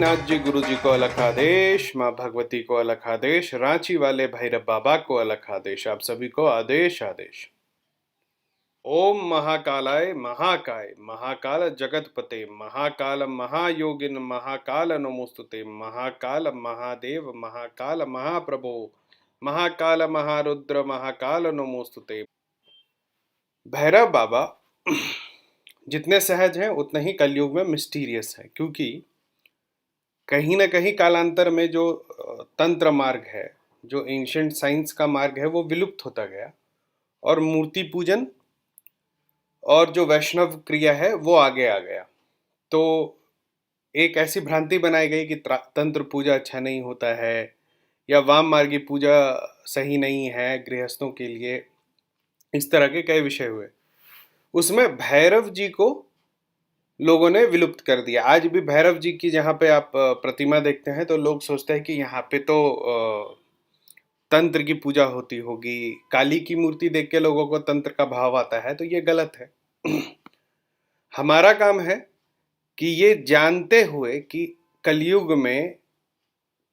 नाथ जी गुरु जी को अलग आदेश, माँ भगवती को अलग आदेश, रांची वाले भैरव बाबा को अलग आदेश। आप सभी को आदेश आदेश। ओम महाकालाय महाकाय महाकाल जगतपते महाकाल महायोगिन महाकाल नमोस्तुते महाकाल महादेव महाकाल महाप्रभो महाकाल महारुद्र महाकाल नमोस्तुते। भैरव बाबा जितने सहज हैं उतने ही कलयुग में मिस्टीरियस है, क्योंकि कहीं ना कहीं कालांतर में जो तंत्र मार्ग है, जो एंशिएंट साइंस का मार्ग है, वो विलुप्त होता गया और मूर्ति पूजन और जो वैष्णव क्रिया है वो आगे आ गया। तो एक ऐसी भ्रांति बनाई गई कि तंत्र पूजा अच्छा नहीं होता है या वाम मार्गी पूजा सही नहीं है गृहस्थों के लिए। इस तरह के कई विषय हुए। उसमें भैरव जी को लोगों ने विलुप्त कर दिया। आज भी भैरव जी की जहाँ पे आप प्रतिमा देखते हैं तो लोग सोचते हैं कि यहाँ पे तो तंत्र की पूजा होती होगी। काली की मूर्ति देख के लोगों को तंत्र का भाव आता है, तो ये गलत है। हमारा काम है कि ये जानते हुए कि कलयुग में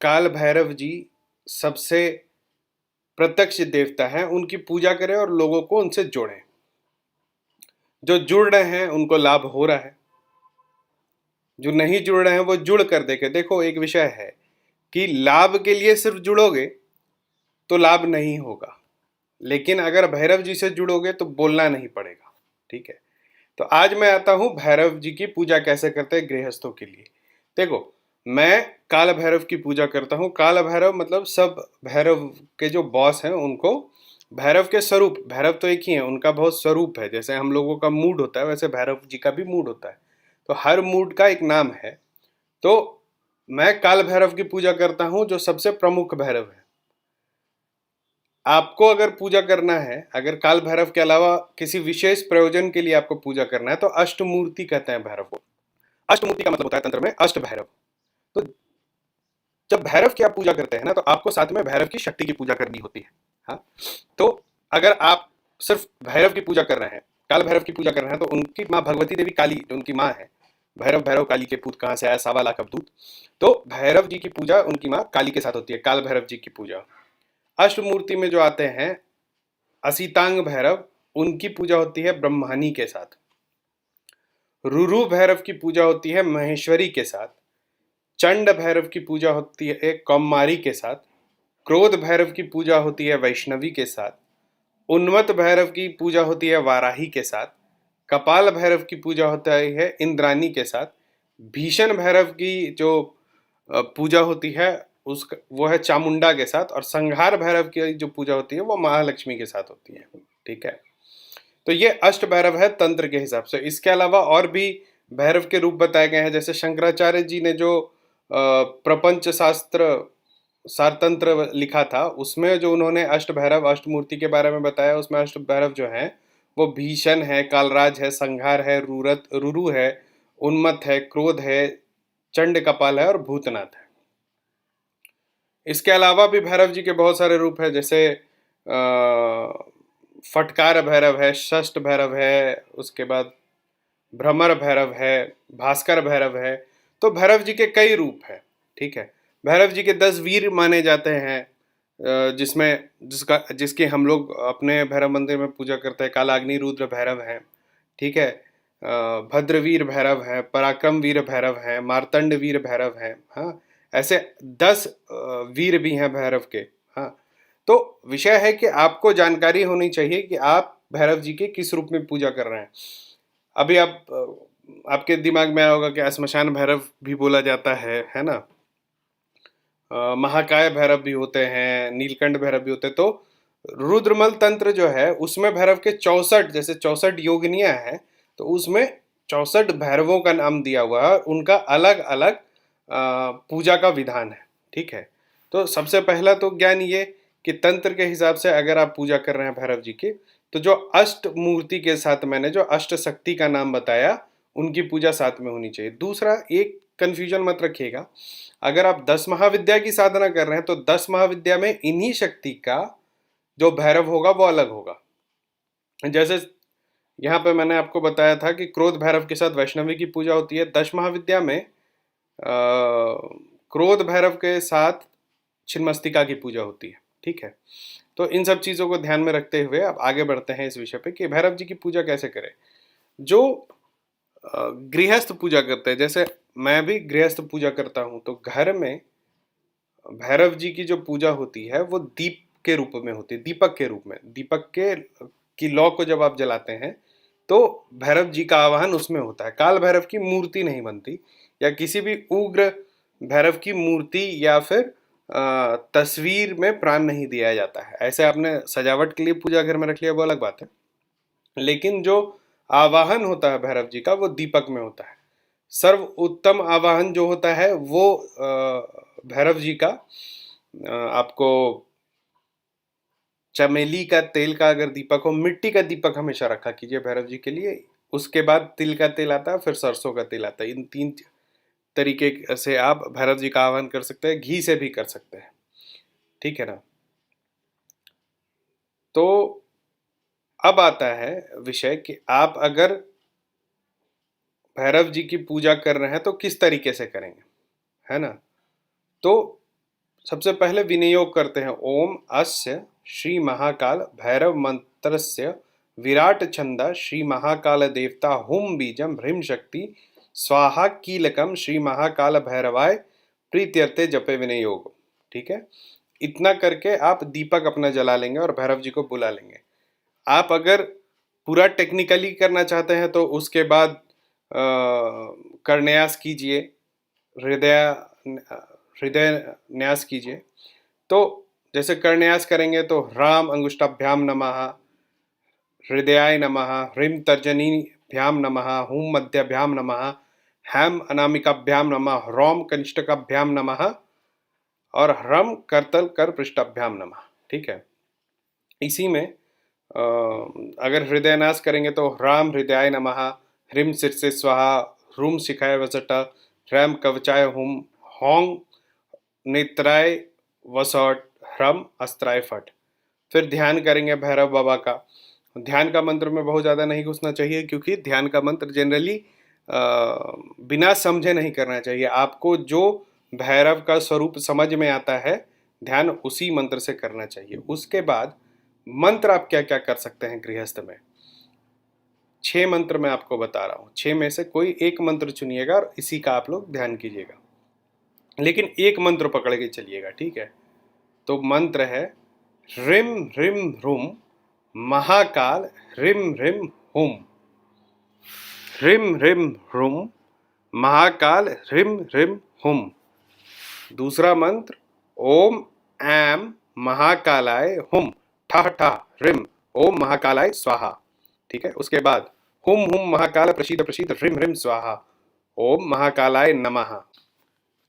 काल भैरव जी सबसे प्रत्यक्ष देवता हैं, उनकी पूजा करें और लोगों को उनसे जोड़ें। जो जुड़ रहे हैं उनको लाभ हो रहा है, जो नहीं जुड़ रहे हैं वो जुड़ कर देखे। देखो, एक विषय है कि लाभ के लिए सिर्फ जुड़ोगे तो लाभ नहीं होगा, लेकिन अगर भैरव जी से जुड़ोगे तो बोलना नहीं पड़ेगा। ठीक है, तो आज मैं आता हूं भैरव जी की पूजा कैसे करते हैं गृहस्थों के लिए। देखो, मैं काल भैरव की पूजा करता हूं। काल भैरव मतलब सब भैरव के जो बॉस हैं उनको भैरव के स्वरूप, भैरव तो एक ही है, उनका बहुत स्वरूप है। जैसे हम लोगों का मूड होता है वैसे भैरव जी का भी मूड होता है, तो हर मूड का एक नाम है। तो मैं काल भैरव की पूजा करता हूं जो सबसे प्रमुख भैरव है। आपको अगर पूजा करना है, अगर काल भैरव के अलावा किसी विशेष प्रयोजन के लिए आपको पूजा करना है, तो अष्टमूर्ति कहते हैं भैरव को। अष्टमूर्ति का मतलब होता है तंत्र में अष्ट भैरव। तो जब भैरव की आप पूजा करते हैं ना, तो आपको साथ में भैरव की शक्ति की पूजा करनी होती है। हाँ, तो अगर आप सिर्फ भैरव की पूजा कर रहे हैं, काल भैरव की पूजा कर रहे हैं, तो उनकी माँ भगवती देवी काली जो उनकी माँ है, भैरव भैरव काली के पूत कहाँ से आया, 1.25 लाख अवधूत। तो भैरव जी की पूजा उनकी माँ काली के साथ होती है, काल भैरव जी की पूजा। अष्टमूर्ति में जो आते हैं असितांग भैरव, उनकी पूजा होती है ब्रह्मानी के साथ। रुरु भैरव की पूजा होती है महेश्वरी के साथ। चंड भैरव की पूजा होती है कौमारी के साथ। क्रोध भैरव की पूजा होती है वैष्णवी के साथ। उन्मत्त भैरव की पूजा होती है वाराही के साथ। कपाल भैरव की पूजा होता है इंद्रानी के साथ। भीषण भैरव की जो पूजा होती है वो है चामुंडा के साथ। और संहार भैरव की जो पूजा होती है वो महालक्ष्मी के साथ होती है। ठीक है, तो ये अष्ट भैरव है तंत्र के हिसाब से। इसके अलावा और भी भैरव के रूप बताए गए हैं। जैसे शंकराचार्य जी ने जो प्रपंच शास्त्र सारतंत्र लिखा था, उसमें जो उन्होंने अष्ट भैरव अष्टमूर्ति के बारे में बताया, उसमें अष्ट भैरव जो हैं वो भीषण है, कालराज है, संहार है, रुरु है, उन्मत्त है, क्रोध है, चंड कपाल है और भूतनाथ है। इसके अलावा भी भैरव जी के बहुत सारे रूप है। जैसे फटकार भैरव है, षष्ठ भैरव है, उसके बाद भ्रमर भैरव है, भास्कर भैरव है। तो भैरव जी के कई रूप है। ठीक है, भैरव जी के 10 वीर माने जाते हैं, जिसके हम लोग अपने भैरव मंदिर में पूजा करते हैं। कालाग्नि रुद्र भैरव हैं। ठीक है, भद्रवीर भैरव है, पराक्रम वीर भैरव है, मार्तंड वीर भैरव है। हाँ, ऐसे 10 वीर भी हैं भैरव के। हाँ, तो विषय है कि आपको जानकारी होनी चाहिए कि आप भैरव जी के किस रूप में पूजा कर रहे हैं। अभी आपके दिमाग में आया होगा कि श्मशान भैरव भी बोला जाता है ना। महाकाय भैरव भी होते हैं, नीलकंठ भैरव भी होते हैं। तो रुद्रमल तंत्र जो है उसमें भैरव के 64, जैसे 64 योगिनियां हैं, तो उसमें 64 भैरवों का नाम दिया हुआ है, उनका अलग अलग पूजा का विधान है। ठीक है, तो सबसे पहला तो ज्ञान ये कि तंत्र के हिसाब से अगर आप पूजा कर रहे हैं भैरव जी की, तो जो अष्ट मूर्ति के साथ मैंने जो अष्ट शक्ति का नाम बताया, उनकी पूजा साथ में होनी चाहिए। दूसरा, एक कंफ्यूजन मत रखिएगा, अगर आप 10 महाविद्या की साधना कर रहे हैं तो 10 महाविद्या में इन्हीं शक्ति का जो भैरव होगा वो अलग होगा। जैसे यहाँ पे मैंने आपको बताया था कि क्रोध भैरव के साथ वैष्णवी की पूजा होती है। 10 महाविद्या में क्रोध भैरव के साथ छिन्नमस्तिका की पूजा होती है। ठीक है, तो इन सब चीज़ों को ध्यान में रखते हुए अब आगे बढ़ते हैं इस विषय पे कि भैरव जी की पूजा कैसे करें। जो गृहस्थ पूजा करते हैं, जैसे मैं भी गृहस्थ पूजा करता हूँ, तो घर में भैरव जी की जो पूजा होती है वो दीप के रूप में होती है, दीपक के रूप में। दीपक के की लौ को जब आप जलाते हैं तो भैरव जी का आवाहन उसमें होता है। काल भैरव की मूर्ति नहीं बनती, या किसी भी उग्र भैरव की मूर्ति या फिर तस्वीर में प्राण नहीं दिया जाता है। ऐसे आपने सजावट के लिए पूजा घर में रख लिया वो अलग बात है, लेकिन जो आवाहन होता है भैरव जी का वो दीपक में होता है। सर्व उत्तम आवाहन जो होता है वो भैरव जी का आपको चमेली का तेल का अगर दीपक हो, मिट्टी का दीपक हमेशा रखा कीजिए भैरव जी के लिए। उसके बाद तिल का तेल आता है, फिर सरसों का तेल आता है। इन 3 तरीके से आप भैरव जी का आह्वान कर सकते हैं, घी से भी कर सकते हैं। ठीक है ना। तो अब आता है विषय कि आप अगर भैरव जी की पूजा कर रहे हैं तो किस तरीके से करेंगे, है ना। तो सबसे पहले विनियोग करते हैं ओम अस्य श्री महाकाल भैरव मंत्रस्य विराट छंदा श्री महाकाल देवता हुम बीजम ह्रीम शक्ति स्वाहा कीलकम श्री महाकाल भैरवाय प्रीत्यर्थे जपे विनियोग। ठीक है, इतना करके आप दीपक अपना जला लेंगे और भैरव जी को बुला लेंगे। आप अगर पूरा टेक्निकली करना चाहते हैं तो उसके बाद करन्यास कीजिए, हृदय न्यास कीजिए। तो जैसे करन्यास करेंगे तो राम अंगुष्ठाभ्याम नमः, हृदयाय नमः, ह्रीम तर्जनीभ्याम नमः, हुम मध्यभ्याम नमः, हैम अनामिकाभ्याम नमः, रोम कनिष्ठकाभ्याम नमः और ह्रम करतल कर पृष्ठाभ्याम नमः। ठीक है, इसी में अगर हृदयनाश करेंगे तो राम हृदयाय नमः, ह्रीम शीर्षे स्वाहा, ह्रूम शिखाय वसट, ह्रैम कवचाय हुम, होंग नेत्राय वसट, ह्रम अस्त्राय फट। फिर ध्यान करेंगे भैरव बाबा का। ध्यान का मंत्र में बहुत ज़्यादा नहीं घुसना चाहिए, क्योंकि ध्यान का मंत्र जनरली बिना समझे नहीं करना चाहिए। आपको जो भैरव का स्वरूप समझ में आता है ध्यान उसी मंत्र से करना चाहिए। उसके बाद मंत्र आप क्या क्या कर सकते हैं गृहस्थ में, 6 मंत्र मैं आपको बता रहा हूँ। 6 में से कोई एक मंत्र चुनिएगा और इसी का आप लोग ध्यान कीजिएगा, लेकिन एक मंत्र पकड़ के चलिएगा। ठीक है, तो मंत्र है ह्रीम ह्रीम ह्रूम महाकाल ह्रीम ह्रीम हुम, ह्रीम ह्रीम ह्रूम महाकाल ह्रीम ह्रीम हुम। दूसरा मंत्र ओम ऐम महाकालाय हुम ठा ठा ह्रीम ओम महाकालाय स्वाहा। ठीक है, उसके बाद हुम हुम महाकाल प्रसीद प्रसीद ह्रीम ह्रीम स्वाहा ओम महाकालाय नमः।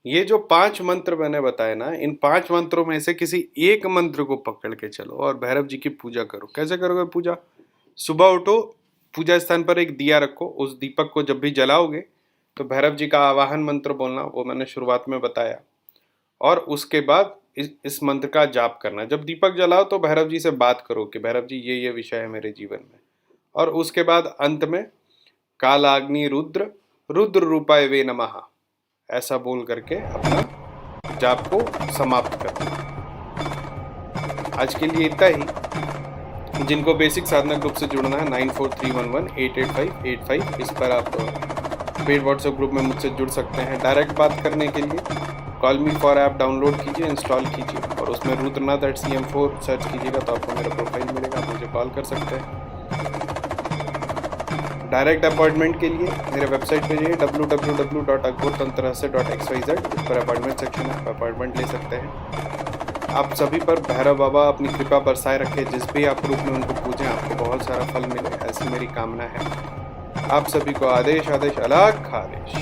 ये जो 5 मंत्र मैंने बताए ना, इन 5 मंत्रों में से किसी एक मंत्र को पकड़ के चलो और भैरव जी की पूजा करो। कैसे करोगे पूजा? सुबह उठो, पूजा स्थान पर एक दिया रखो, उस दीपक को जब भी जलाओगे तो भैरव जी का आवाहन मंत्र बोलना, वो मैंने शुरुआत में बताया, और उसके बाद इस मंत्र का जाप करना। जब दीपक जलाओ तो भैरव जी से बात करो कि भैरव जी ये विषय है मेरे जीवन में, और उसके बाद अंत में कालाग्नि रुद्र रुद्र रूपाय वे नमः ऐसा बोल करके अपना जाप को समाप्त करना। आज के लिए इतना ही। जिनको बेसिक साधना ग्रुप से जुड़ना है 9431188585 इस पर आप पेड व्हाट्सएप ग्रुप में मुझसे जुड़ सकते हैं। डायरेक्ट बात करने के लिए call me for app download कीजिए, इंस्टॉल कीजिए और उसमें rudranath@cm4 सर्च कीजिएगा तो आपको मेरा प्रोफाइल मिलेगा, आप मुझे कॉल कर सकते हैं। डायरेक्ट अपॉइंटमेंट के लिए मेरे वेबसाइट पे जाइए www.aghortantrahasya.xyz, इस पर अपॉइंटमेंट सेक्शन है, आप अपॉइंटमेंट ले सकते हैं। आप सभी पर भैरव बाबा अपनी कृपा बरसाए रखे, जिस भी आप रूप में उनको पूजें आपको बहुत सारा फल मिले, ऐसी मेरी कामना है। आप सभी को आदेश आदेश अलग आदेश।